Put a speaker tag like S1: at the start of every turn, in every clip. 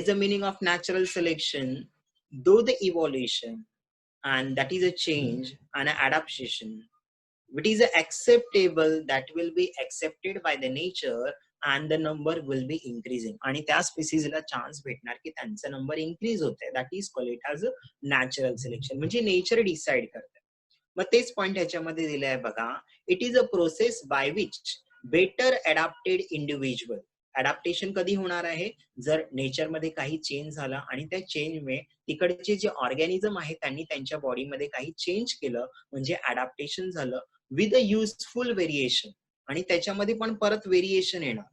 S1: the meaning of natural selection? Though the evolution, and that is a change and an adaptation, it is acceptable, that will be accepted by the nature, and the number will be increasing. आणि त्या स्पीसीजला chance भेटणार की त्यांचा number increase होतोय. That is called it as a natural selection. म्हणजे nature decide करते. मग तेच पॉइंट ह्याच्यामध्ये दिले आहे बघा. It is a process by which better adapted individual. Adaptation कधी होणार आहे? जर नेचरमध्ये काही चेंज झाला आणि त्या चेंजमुळे तिकडचे जे ऑर्गॅनिझम आहे त्यांनी त्यांच्या बॉडीमध्ये काही चेंज केलं, म्हणजे अडॅप्टेशन झालं विथ अ युजफुल व्हेरिएशन. आणि त्याच्यामध्ये पण परत व्हेरिएशन येणार.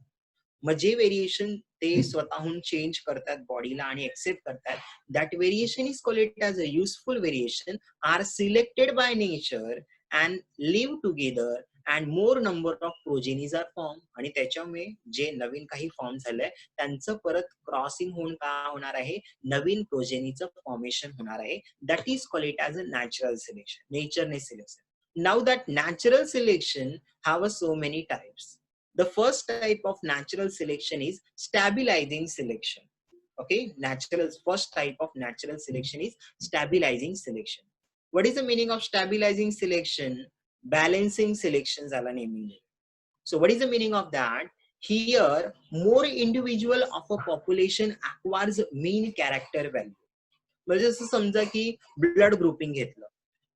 S1: मग जे व्हेरिएशन ते स्वतःहून चेंज करतात बॉडीला आणि एक्सेप्ट करतात, that variation is called it as a useful variation, are selected by nature and live together and more number of progenies are form. आणि त्याच्यामुळे जे नवीन काही फॉर्म झालंय त्यांचं परत क्रॉसिंग होऊन काय होणार आहे? नवीन प्रोजेनीचं फॉर्मेशन होणार आहे. That is called it as a natural selection. नेचरने selection. Now that natural selection have so many types. The first type of natural selection is stabilizing selection. Okay, first type of natural selection is stabilizing selection. What is the meaning of stabilizing selection? Balancing selection झाला नेहमी. So what is the meaning of that? Here, more individual of a population acquires mean character value. म्हणजे असं समजा की blood grouping घेतलं,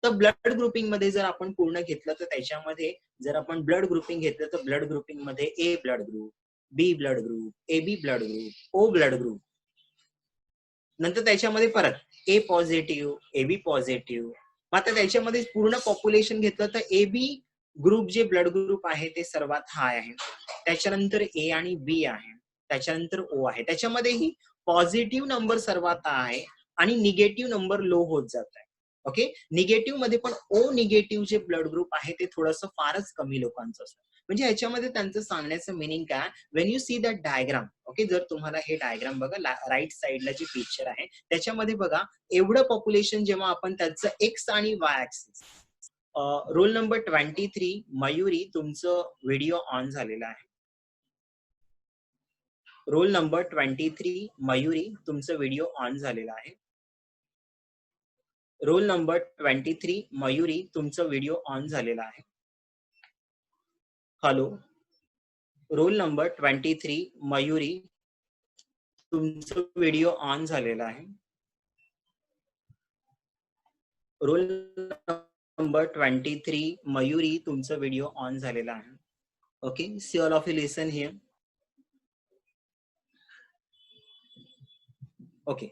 S1: तर blood grouping मध्ये जर आपण पूर्ण घेतलं तर त्याच्यामध्ये जर आपण ब्लड ग्रुपिंग घेतलं तर ब्लड ग्रुपिंग मध्ये A blood group, B blood group, A B blood group, O blood group, नंतर त्याच्यामध्ये परत ए पॉझिटिव्ह, ए बी पॉझिटिव्ह. आता त्याच्यामध्ये पूर्ण पॉप्युलेशन घेतलं तर ए बी ग्रुप जे ब्लड ग्रुप आहे ते सर्वात हाय आहे, त्याच्यानंतर ए आणि बी आहे, त्याच्यानंतर ओ आहे. त्याच्यामध्येही पॉझिटिव्ह नंबर सर्वात आहे आणि निगेटिव्ह नंबर लो होत जात आहे. ओके, निगेटिव्ह मध्ये पण ओ निगेटिव्ह जे ब्लड ग्रुप आहे ते थोडंसं फारच कमी लोकांचं असतं. म्हणजे ह्याच्यामध्ये त्यांचं सांगण्याचं मिनिंग काय? Wien you see that diagram, okay, जर तुम्हाला हे डायग्राम बघा, राईट साइडला जी पिक्चर आहे त्याच्यामध्ये बघा, एवढं पॉप्युलेशन जेव्हा आपण त्याचं एक्स आणि Y axis. Roll number 23 Mayuri, तुमचं व्हिडिओ ऑन झालेला आहे. रोल नंबर 23 मयुरी, तुमचं व्हिडिओ ऑन झालेला आहे. रोल नंबर 23 मयुरी, तुमचं व्हिडिओ ऑन झालेला आहे. हॅलो, रोल नंबर 23 मयुरी, तुमचं व्हिडिओ ऑन झालेला आहे. रोल नंबर 23 मयुरी, तुमचं व्हिडिओ ऑन झालेला आहे. Okay, see all of you listen here. Okay,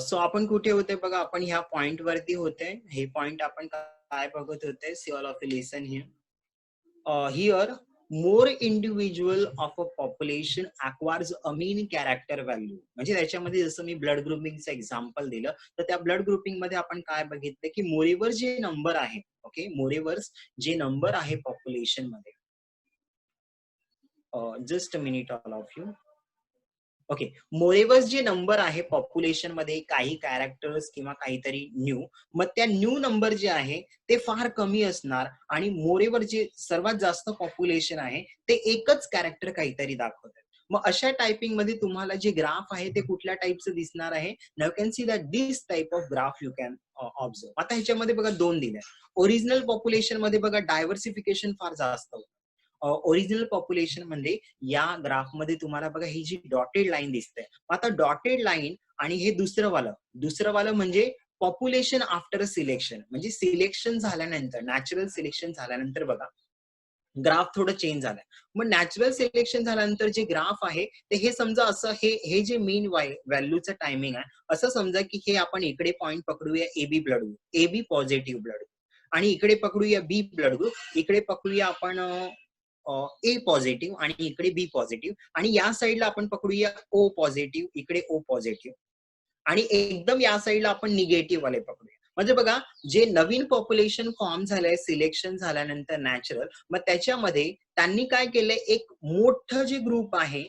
S1: so आपण कुठे होते बघा, आपण ह्या पॉइंट वरती होते. हे पॉइंट आपण काय बघत होते? See all of you listen here. Here, more individual of a population acquires a mean character value. म्हणजे त्याच्यामध्ये जसं मी ब्लड ग्रुपिंगचं एक्झाम्पल दिलं, तर त्या ब्लड ग्रुपिंग मध्ये आपण काय बघितलं की मोरेवर जे नंबर आहे, ओके, मोरेवर जे नंबर आहे पॉप्युलेशन मध्ये, just a minute all of you. Okay, moreover जे नंबर आहे पॉप्युलेशन मध्ये, काही कॅरेक्टर्स किंवा काहीतरी न्यू, मग त्या न्यू नंबर जे आहे ते फार कमी असणार आणि मोरेवर जे सर्वात जास्त पॉप्युलेशन आहे ते एकच कॅरेक्टर काहीतरी दाखवत आहे. मग अशा टायपिंग मध्ये तुम्हाला जे ग्राफ आहे ते कुठल्या टाईपचं दिसणार आहे? Now can see that this type of graph you can observe. आता ह्याच्यामध्ये बघा दोन दिले. ओरिजिनल पॉप्युलेशन मध्ये बघा डायव्हर्सिफिकेशन फार जास्त होतं. ओरिजिनल पॉप्युलेशन मध्ये या ग्राफ मध्ये तुम्हाला बघा ही जी डॉटेड लाईन दिसते, आता डॉटेड लाईन आणि हे दुसरं वालं म्हणजे पॉप्युलेशन आफ्टर सिलेक्शन, म्हणजे सिलेक्शन झाल्यानंतर, नॅचरल सिलेक्शन झाल्यानंतर बघा ग्राफ थोडं चेंज झालंय. मग नॅचरल सिलेक्शन झाल्यानंतर जे ग्राफ आहे ते हे समजा असं, हे जे मीन व्हॅल्यूचं टायमिंग आहे, असं समजा की हे आपण इकडे पॉइंट पकडूया AB blood group, AB positive blood group, आणि इकडे पकडूया बी ब्लड ग्रुप, इकडे पकडूया आपण ए पॉझिटिव्ह आणि इकडे बी पॉझिटिव्ह, आणि या साईडला आपण पकडूया ओ पॉझिटिव्ह, इकडे ओ पॉझिटिव्ह, आणि एकदम या साईडला आपण निगेटिव्ह वाले पकडूया. म्हणजे बघा, जे नवीन पॉप्युलेशन फॉर्म झालंय सिलेक्शन झाल्यानंतर नॅचरल, मग त्याच्यामध्ये त्यांनी काय केलंय, एक मोठं जे ग्रुप आहे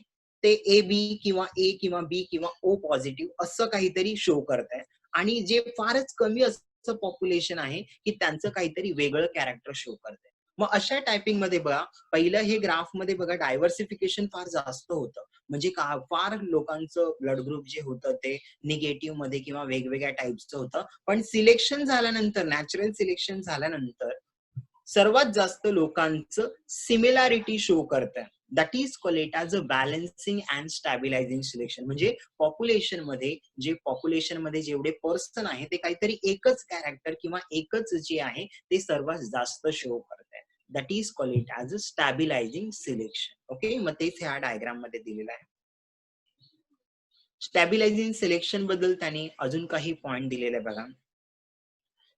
S1: ते ए बी किंवा ए किंवा बी किंवा ओ पॉझिटिव्ह असं काहीतरी शो करताय, आणि जे फारच कमी असं पॉप्युलेशन आहे की त्यांचं काहीतरी वेगळं कॅरेक्टर शो करतंय. मग अशा टायपिंग मध्ये बघा, पहिलं हे ग्राफ मध्ये बघा डायव्हर्सिफिकेशन फार जास्त होतं, म्हणजे फार लोकांचं ब्लड ग्रुप जे होतं ते निगेटिव्ह मध्ये किंवा वेगवेगळ्या टाईपचं होतं. पण सिलेक्शन झाल्यानंतर, नॅचरल सिलेक्शन झाल्यानंतर सर्वात जास्त लोकांचं सिमिलॅरिटी शो करतं. That is called it as a balancing and stabilising selection. म्हणजे पॉप्युलेशन मध्ये जेवढे पर्सन आहे ते काहीतरी एकच कॅरेक्टर किंवा एकच जे आहे ते सर्वात जास्त शो करत आहे. That is called it as a stabilising selection. Okay, मग तेच ह्या डायग्राम मध्ये दिलेलं आहे. स्टॅबिलायझिंग सिलेक्शन बद्दल त्यांनी अजून काही पॉइंट दिलेले बघा.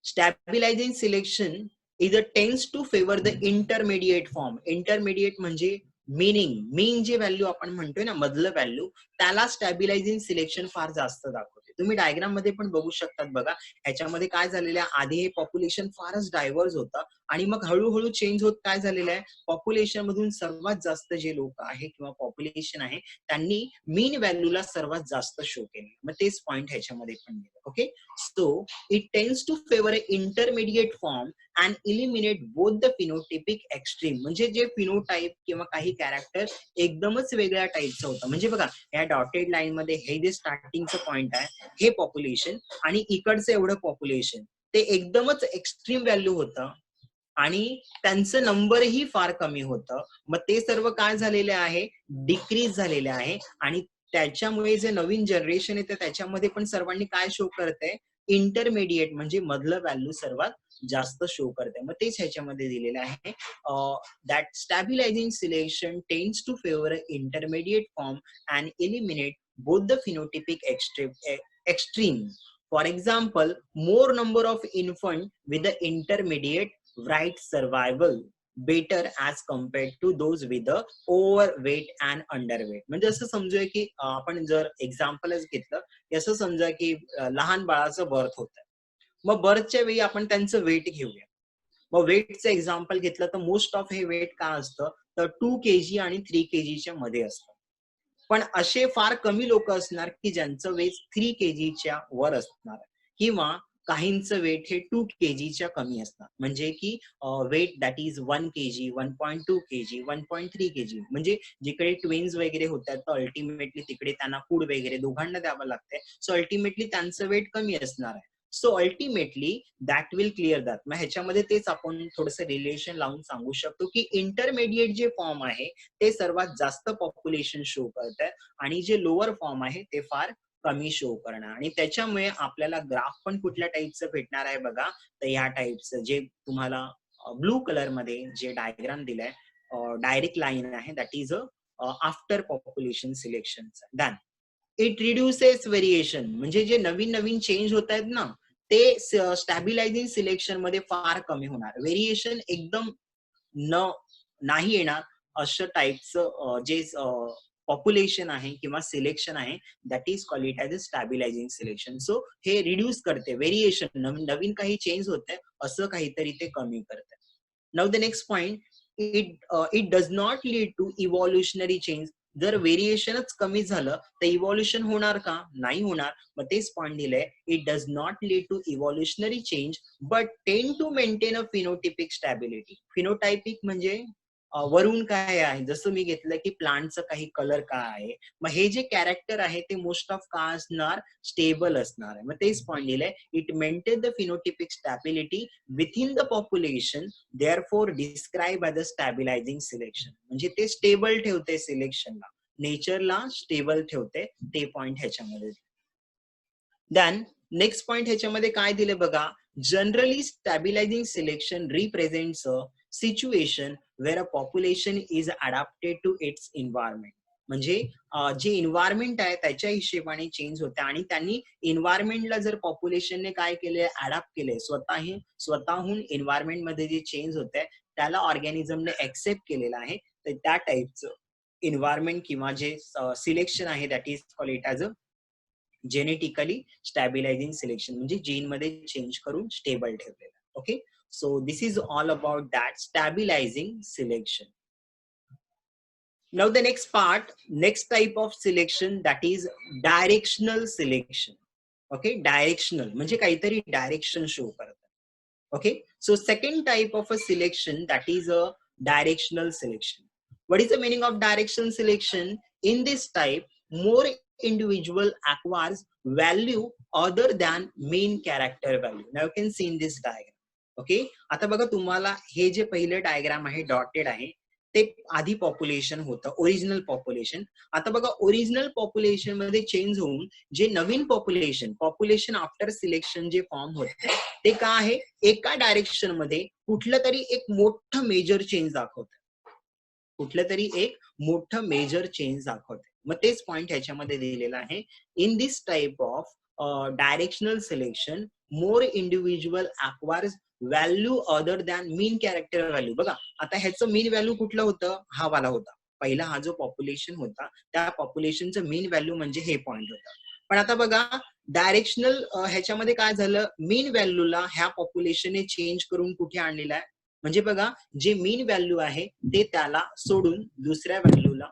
S1: Stabilising selection is tends to favour the intermediate form. Intermediate म्हणजे मीन जे व्हॅल्यू आपण म्हणतोय ना, मधलं व्हॅल्यू, त्याला स्टॅबिलायझिंग सिलेक्शन फार जास्त दाखवते. तुम्ही डायग्राम मध्ये पण बघू शकतात बघा. ह्याच्यामध्ये काय झालेलं आहे, आधी हे पॉप्युलेशन फारच डायव्हर्स होतं आणि मग हळूहळू चेंज होत काय झालेलं आहे, पॉप्युलेशन मधून सर्वात जास्त जे लोक आहे किंवा पॉप्युलेशन आहे त्यांनी मीन व्हॅल्यूला सर्वात जास्त शो केले. मग तेच पॉइंट ह्याच्यामध्ये पण दिले. Okay, so it tends to favor an intermediate form and eliminate both the phenotypic extreme. म्हणजे जे फिनोटाइप किंवा काही कॅरेक्टर एकदमच वेगळ्या टाईपचं होतं. म्हणजे बघा, या डॉटेड लाईन मध्ये हे जे स्टार्टिंगचं पॉइंट आहे हे पॉप्युलेशन आणि इकडचं एवढं पॉप्युलेशन ते एकदमच एक्स्ट्रीम व्हॅल्यू होतं आणि त्यांचं नंबरही फार कमी होतं. मग ते सर्व काय झालेले आहे, डिक्रीज झालेले आहे आणि त्याच्यामुळे जे नवीन जनरेशन येते त्याच्यामध्ये पण सर्वांनी काय शो करते, इंटरमिडिएट म्हणजे मधलं व्हॅल्यू सर्वात जास्त शो करते. मग तेच ह्याच्यामध्ये दिलेलं आहे, that stabilising selection tends to favour intermediate form and eliminate both the phenotypic extreme. For example, more number of infant with the intermediate right survival better as compared to those with the overweight and underweight. म्हणजे असं समजूया की आपण जर एक्झाम्पलच घेतलं, असं समजा की लहान बाळाचं बर्थ होत आहे. मग बर्थच्या वेळी आपण त्यांचं वेट घेऊया. मग वेटचं एक्झाम्पल घेतलं तर मोस्ट ऑफ हे वेट काय असतं, तर 2 kg आणि 3 kgच्या मध्ये असतं. पण असे फार कमी लोक असणार की ज्यांचं वेट 3 kgच्या वर असणार किंवा काहींचं वेट हे 2 kgच्या कमी असणार. म्हणजे की weight that is 1 kg, 1.2 kg, 1.3 kg. म्हणजे जिकडे ट्विन्स वगैरे होतात तर अल्टिमेटली तिकडे त्यांना फूड वगैरे दोघांना द्यावं लागतंय. सो अल्टिमेटली त्यांचं वेट कमी असणार आहे. So ultimately that will clear that. मग ह्याच्यामध्ये तेच आपण थोडंसं रिलेशन लावून सांगू शकतो की इंटरमिडिएट जे फॉर्म आहे ते सर्वात जास्त पॉप्युलेशन शो करत आहे आणि जे लोअर फॉर्म आहे ते फार कमी शो करणार. आणि त्याच्यामुळे आपल्याला ग्राफ पण कुठल्या टाईपचं भेटणार आहे बघा, तर ह्या टाईपचं जे तुम्हाला ब्लू कलर मध्ये जे डायग्राम दिलाय, डायरेक्ट लाईन आहे, that is after population selection. Than it reduces variation. म्हणजे जे नवीन नवीन चेंज होत आहेत ना ते स्टॅबिलायझिंग सिलेक्शन मध्ये फार कमी होणार. व्हेरिएशन एकदम नाही येणार अशा टाईपचं जे पॉप्युलेशन आहे किंवा सिलेक्शन आहे, that is called it as a stabilising selection. So हे रिड्यूस करते व्हेरिएशन, नवीन काही चेंज होतंय असं काहीतरी ते कमी करते. Now the next point, it does not lead to evolutionary change. जर व्हेरिएशनच कमी झालं तर इव्हॉल्युशन होणार का, नाही होणार. मग तेच पॉइंट दिलंय, it does not lead to evolutionary change but tend to maintain a phenotypic stability. Phenotypic म्हणजे वरून काय आहे, जसं मी घेतलं की प्लांटचं काही कलर काय आहे, मग हे जे कॅरेक्टर आहे ते मोस्ट ऑफ काय असणार, स्टेबल असणार आहे. मग तेच पॉइंट दिलंय, it maintain the phenotypic stability within the population, therefore describe as a stabilising selection. म्हणजे ते स्टेबल ठेवते सिलेक्शनला, नेचरला स्टेबल ठेवते. ते पॉइंट ह्याच्यामध्ये. दॅन नेक्स्ट पॉइंट ह्याच्यामध्ये काय दिले बघा, generally stabilising selection represents a situation where a population is adapted to its environment. म्हणजे जे एन्व्हायरमेंट आहे त्याच्या हिशोबाने चेंज होते आणि त्यांनी एन्व्हायरमेंटला जर पॉप्युलेशनने काय केले, अडॅप्ट केले, स्वतःहून एन्व्हायरमेंट मध्ये जे चेंज होते त्याला ऑर्गॅनिझमने एक्सेप्ट केलेलं आहे, तर त्या टाईपचं एन्व्हायरमेंट किंवा जे सिलेक्शन आहे that is called it as a genetically stabilising selection. म्हणजे जीन मध्ये चेंज करून स्टेबल ठेवलेलं. Okay, so this is all about that stabilising selection. Now the next part, next type of selection, that is directional selection. Okay, directional म्हणजे काहीतरी direction show करतात. Okay, so second type of a selection, that is a directional selection. What is the meaning of directional selection? In this type, more individual acquires value other than main character value. Now you can see in this diagram. Okay, आता बघा तुम्हाला हे जे पहिले diagram आहे dotted आहे ते आधी पॉप्युलेशन होतं, ओरिजिनल पॉप्युलेशन. आता बघा ओरिजिनल पॉप्युलेशन मध्ये चेंज होऊन जे नवीन पॉप्युलेशन आफ्टर सिलेक्शन जे फॉर्म होते ते का आहे, एका डायरेक्शन मध्ये कुठलं तरी एक मोठं मेजर चेंज दाखवतं, कुठलं तरी एक मोठं मेजर चेंज दाखवते. मग तेच पॉइंट ह्याच्यामध्ये दिलेला आहे. In this type of directional selection more individual acquires value other than mean character value. बघा आता ह्याचं मीन व्हॅल्यू कुठलं होतं, हा वाला होता. पहिला हा जो पॉप्युलेशन होता त्या पॉप्युलेशनचं मीन व्हॅल्यू म्हणजे हे पॉइंट होता. पण आता बघा डायरेक्शनल ह्याच्यामध्ये काय झालं, मीन व्हॅल्यूला ह्या पॉप्युलेशनने चेंज करून कुठे आणलेला आहे, म्हणजे बघा जे मीन व्हॅल्यू आहे ते त्याला सोडून दुसऱ्या व्हॅल्यूला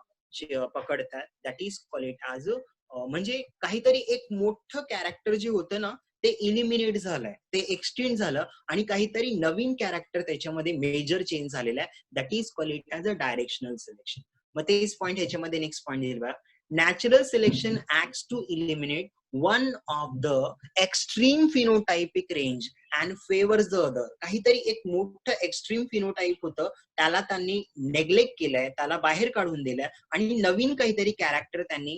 S1: पकडतात. That is call it as म्हणजे काहीतरी एक मोठं कॅरेक्टर जे होतं ना ते इलिमिनेट झालंय, ते एक्सटेंड झालं आणि काहीतरी नवीन कॅरेक्टर त्याच्यामध्ये मेजर चेंज झालेला आहे. That is call it as a directional selection. मग तेच पॉईंट ह्याच्यामध्ये नेक्स्ट पॉईंट दिला. Natural selection acts to eliminate one of the extreme phenotypic range and favors the other. काहीतरी एक मोठं एक्स्ट्रीम फिनोटाईप होतं त्याला त्यांनी नेग्लेक्ट केलंय, त्याला बाहेर काढून दिलंय आणि नवीन काहीतरी कॅरेक्टर त्यांनी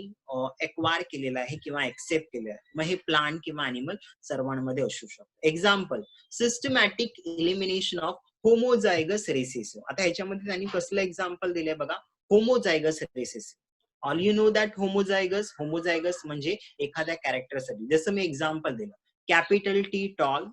S1: एक्वायर केलेला आहे किंवा एक्सेप्ट केलेलं आहे. मग हे प्लांट किंवा अॅनिमल सर्वांमध्ये असू शकतो. Example, systematic elimination of homozygous recessive. आता ह्याच्यामध्ये त्यांनी कसलं एक्झाम्पल दिलंय बघा, homozygous recessive. All you know that homozygous म्हणजे एखाद्या कॅरेक्टरसाठी. जसं मी एक्झाम्पल दिलं, कॅपिटल टी टॉल.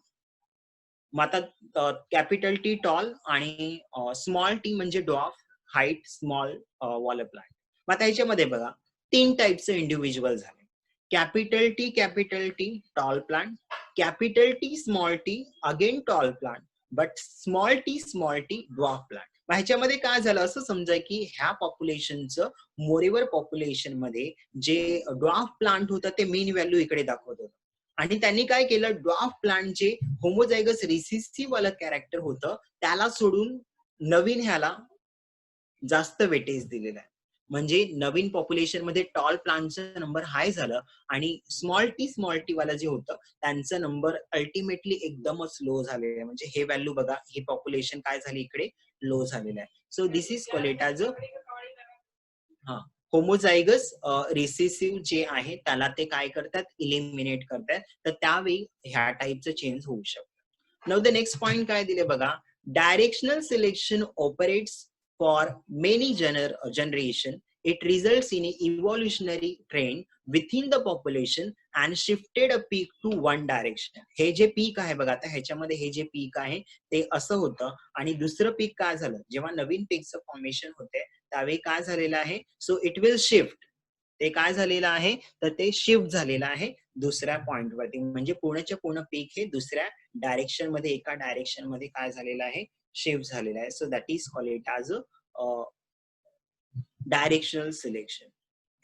S1: मग आता कॅपिटल टी टॉल आणि स्मॉल टी म्हणजे डॉफ, हाईट स्मॉल वॉल प्लांट. मग आता ह्याच्यामध्ये बघा 3 टाईपचे इंडिव्हिज्युअल झाले. Capital T tall plant, capital T small T again tall plant, but small T डॉफ plant. ह्याच्यामध्ये काय झालं असं समजा की ह्या पॉप्युलेशनचं मोरेवर पॉप्युलेशन मध्ये जे ड्वार्फ प्लांट होतं ते मेन व्हॅल्यू इकडे दाखवत होतं आणि त्यांनी काय केलं, ड्वार्फ प्लांट जे होमोझायगस रिसेसिव्ह वाला कॅरेक्टर होतं त्याला सोडून नवीन ह्याला जास्त वेटेज दिलेला आहे. म्हणजे नवीन पॉप्युलेशन मध्ये टॉल प्लांटचं नंबर हाय झालं आणि स्मॉल टी वाला जे होतं त्यांचं नंबर अल्टिमेटली एकदमच लो झालेलं आहे. म्हणजे हे व्हॅल्यू बघा, हे पॉप्युलेशन काय झाली इकडे लो झालेलं आहे. So this is called it as a homozygous recessive जे आहे त्याला ते काय करतात, इलिमिनेट करतात. तर त्यावेळी ह्या टाईपचं चेंज होऊ शकतं. नाउ द नेक्स्ट पॉइंट काय दिले बघा, directional selection operates for many generation. It results in an evolutionary trend within the population and shifted a peak to one direction. हे जे पीक आहे बघा, आता ह्याच्यामध्ये हे जे पीक आहे ते असं होतं आणि दुसरं पीक काय झालं, जेव्हा नवीन पीकचं फॉर्मेशन होते त्यावेळी काय झालेलं आहे, सो इट विल शिफ्ट. ते काय झालेलं आहे तर ते शिफ्ट झालेलं आहे दुसऱ्या पॉइंटवरती. म्हणजे पूर्णच्या पूर्ण पीक हे दुसऱ्या डायरेक्शन मध्ये, एका डायरेक्शन मध्ये काय झालेलं आहे, शिफ्ट झालेलं आहे. So that is called it as a directional selection.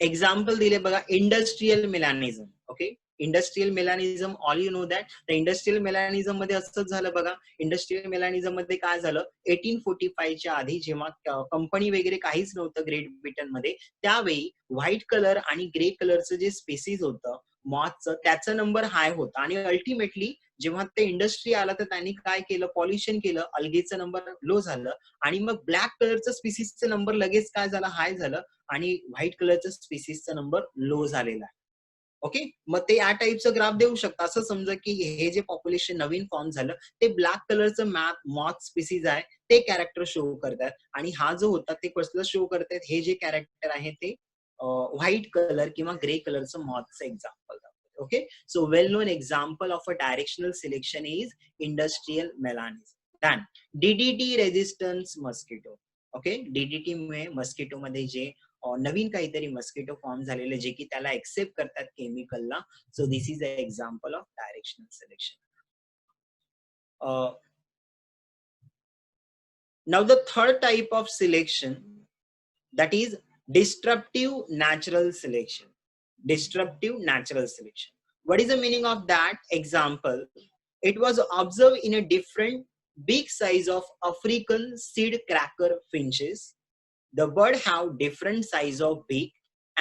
S1: Example दिले बघा, industrial melanism. Okay, industrial melanism, all you know that. तर इंडस्ट्रियल मेलॅनिझम मध्ये असंच झालं बघा. इंडस्ट्रियल मेलॅनिझम मध्ये काय झालं, 1845 च्या आधी जेव्हा कंपनी वगैरे काहीच नव्हतं ग्रेट ब्रिटन मध्ये, त्यावेळी व्हाईट कलर आणि ग्रे कलरचं जे स्पेसिस होतं मॉथचं, त्याचा नंबर हाय होता आणि अल्टिमेटली जेव्हा ते इंडस्ट्री आला तर त्यांनी काय केलं, पॉल्युशन केलं, अल्गेचं नंबर लो झालं आणि मग ब्लॅक कलरचं स्पीसीसचं नंबर लगेच काय झालं, हाय झालं आणि व्हाईट कलरचं स्पीसीसचा नंबर लो झालेला आहे. ओके, मग ते या टाईपचं ग्राफ देऊ शकता. असं समजा की हे जे पॉप्युलेशन नवीन फॉर्म झालं ते ब्लॅक कलरचं मॉथ स्पीसीज आहे ते कॅरेक्टर शो करतात आणि हा जो होता ते कसलं शो करतात, हे जे कॅरेक्टर आहे ते व्हाईट कलर किंवा ग्रे कलरचं मॉथचं example. Okay, so well-known example of a directional selection is industrial melanism. Then DDT resistance mosquito. Okay, DDT मुळे मस्किटो मध्ये जे नवीन काहीतरी मस्किटो फॉर्म झालेले जे की त्याला एक्सेप्ट करतात केमिकलला. So this is a example of directional selection. Now the third type of selection, that is disruptive natural selection. Disruptive natural selection. What is the meaning of that? Example, it was observed in a different big size of African seed cracker finches. The bird have different size of beak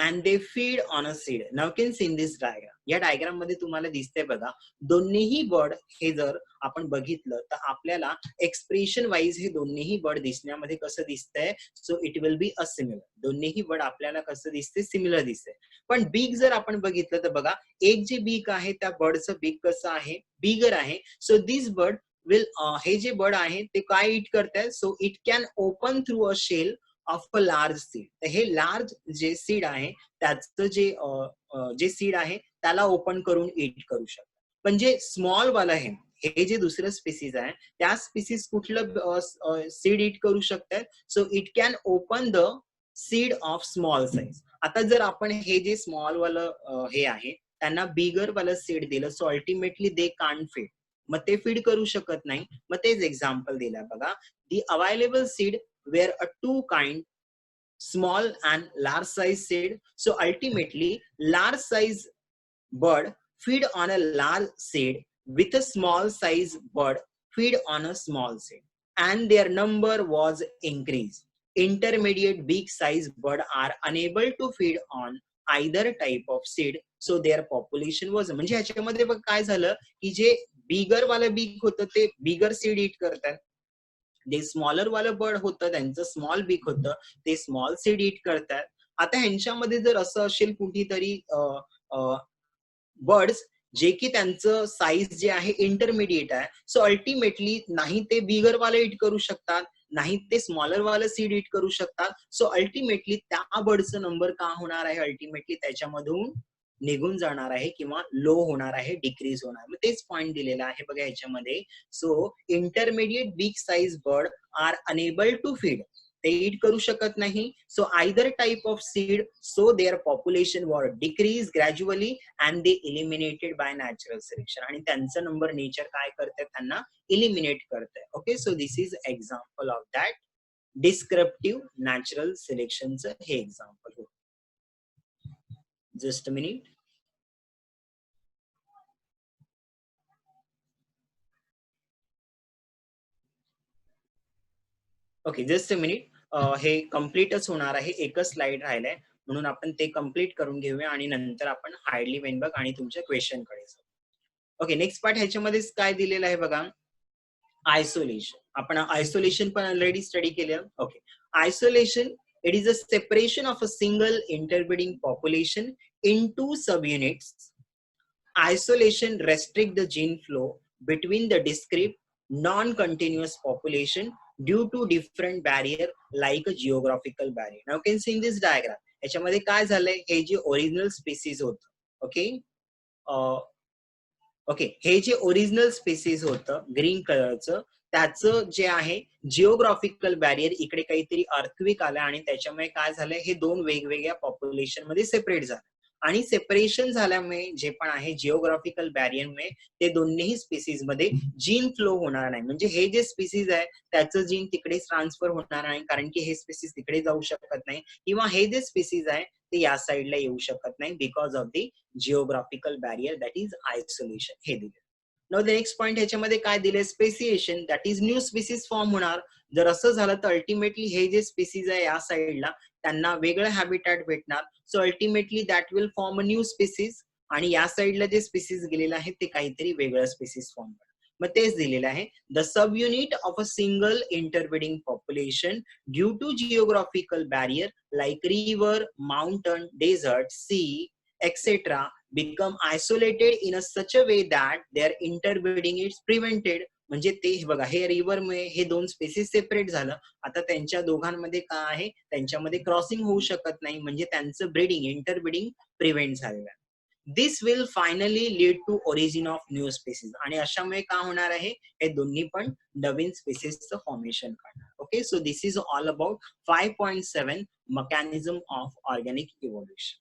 S1: and they feed on a seed. Now you can see in this diagram. या diagram मध्ये तुम्हाला दिसतंय बघा, दोन्हीही bird हे जर आपण बघितलं तर आपल्याला एक्सप्रेशन वाईज हे दोन्हीही बर्ड दिसण्यामध्ये कसं दिसतंय, so it will be a similar. दोन्हीही बर्ड आपल्याला कसं दिसते, सिमिलर दिसते. पण बीक जर आपण बघितलं तर बघा, एक जे बीक आहे त्या बर्डचं बीक कसं आहे, बिगर आहे. सो दिस बर्ड विल, हे जे बर्ड आहे ते काय इट करताय, so it can open through a shell of a large seed. तर हे लार्ज जे सीड आहे त्याचं जे सीड आहे त्याला ओपन करून इट करू शकतात. पण जे स्मॉल वाला आहे, हे जे दुसरं स्पीसीज आहे त्या स्पीसीज कुठलं सीड इट करू शकतात, so it can open the seed of small size. आता जर आपण हे जे स्मॉल वालं हे आहे त्यांना बिगर वाला सीड दिलं, so ultimately they can't feed. मग ते फीड करू शकत नाही. मग तेच एक्झाम्पल दिलं बघा, the available seed were a two kind, small and large size seed. So ultimately large size bird feed on a large seed with a small size bird feed on a small seed, and their number was increased. Intermediate big size bird are unable to feed on either type of seed, so their population was. म्हणजे ह्याच्यामध्ये बघ काय झालं की जे बिगर वाला बीक होतं ते बिगर सीड इट करतात, जे स्मॉलर वालं बर्ड होतं त्यांचं स्मॉल बीक होतं ते स्मॉल सीड इट करतात. आता ह्यांच्यामध्ये जर असं असेल कुठेतरी बर्ड्स जे की त्यांचं साईज जे आहे इंटरमिडिएट आहे, सो अल्टिमेटली नाही ते बिगर वाले इट करू शकतात, नाही ते स्मॉलर वाला सीड इट करू शकतात. सो अल्टिमेटली त्या बर्डचं नंबर का होणार आहे, अल्टिमेटली त्याच्यामधून निघून जाणार आहे किंवा लो होणार आहे, डिक्रीज होणार. मग तेच पॉइंट दिलेला आहे बघा याच्यामध्ये. So intermediate big size bird are enable to feed, ते इट करू शकत नाही. So either type of seed, so their population वर decrease gradually and they eliminated by natural selection. आणि त्यांचा नंबर नेचर काय करते, त्यांना इलिमिनेट करते. Okay, so this is example of that descriptive natural सिलेक्शनचं हे एक्झाम्पल होतं. Just a minute. Okay, just a minute. हे कम्प्लीटच होणार आहे, एकच स्लाइड राहिलाय म्हणून आपण ते कम्प्लीट करून घेऊया आणि नंतर आपण हार्डली वेनबर्ग आणि तुमच्या क्वेश्चन कडे जाऊ. ओके, नेक्स्ट पार्ट ह्याच्यामध्ये काय दिलेलं आहे बघा, आयसोलेशन. आपण आयसोलेशन पण ऑलरेडी स्टडी केलं. Okay, isolation, it is a separation of a single interbreeding population into subunits. Isolation restrict the gene flow between the discrete non-continuous population due to different barrier like a geographical barrier. Now you can see in this diagram, याच्यामध्ये काय झालंय, हे जे original species होत, okay okay, हे जे original species होतं green कलरचं, त्याचं जे आहे जिओग्राफिकल बॅरियर इकडे काहीतरी अर्थक्वेक आला आणि त्याच्यामुळे काय झालंय, हे दोन वेगवेगळ्या पॉप्युलेशन मध्ये सेपरेट झाले. आणि सेपरेशन झाल्यामुळे जे पण आहे जिओग्राफिकल बॅरियरमुळे ते दोन्ही स्पीसीज मध्ये जीन फ्लो होणार नाही. म्हणजे हे जे स्पीसीज आहे त्याचं जीन तिकडेच ट्रान्सफर होणार नाही, कारण की हे स्पीसीज तिकडे जाऊ शकत नाही, किंवा हे जे स्पीसीज आहे ते या साईडला येऊ शकत नाही because of the geographical barrier, that is isolation. हे दिले. नाउ द नेक्स्ट पॉइंट ह्याच्यामध्ये काय दिले, speciation, that is new species form होणार. जर असं झालं तर अल्टिमेटली हे जे स्पीसीज आहे या साईडला त्यांना वेगळं हॅबिटॅट भेटणार. So ultimately that will form a new species, आणि या साईडला जे स्पीसीज गेलेलं आहे ते काहीतरी वेगळं स्पीसीज फॉर्म करणार. मग तेच दिलेलं आहे, the subunit of a single interbreeding population due to geographical barrier like river, mountain, desert, sea etc. become isolated in a such a way that their interbreeding is prevented. म्हणजे ते बघा, हे river मुळे हे दोन spaces separate झालं, आता त्यांच्या दोघांमध्ये काय आहे, त्यांच्यामध्ये क्रॉसिंग होऊ शकत नाही, म्हणजे त्यांचं ब्रीडिंग, इंटरब्रीडिंग प्रिव्हेंट झालेलं आहे. This will finally lead to origin of new species, आणि अशामुळे काय होणार आहे, हे दोन्ही पण नवीन स्पेसिसचं फॉर्मेशन करणार. Okay, so this is all about 5.7 mechanism of organic evolution.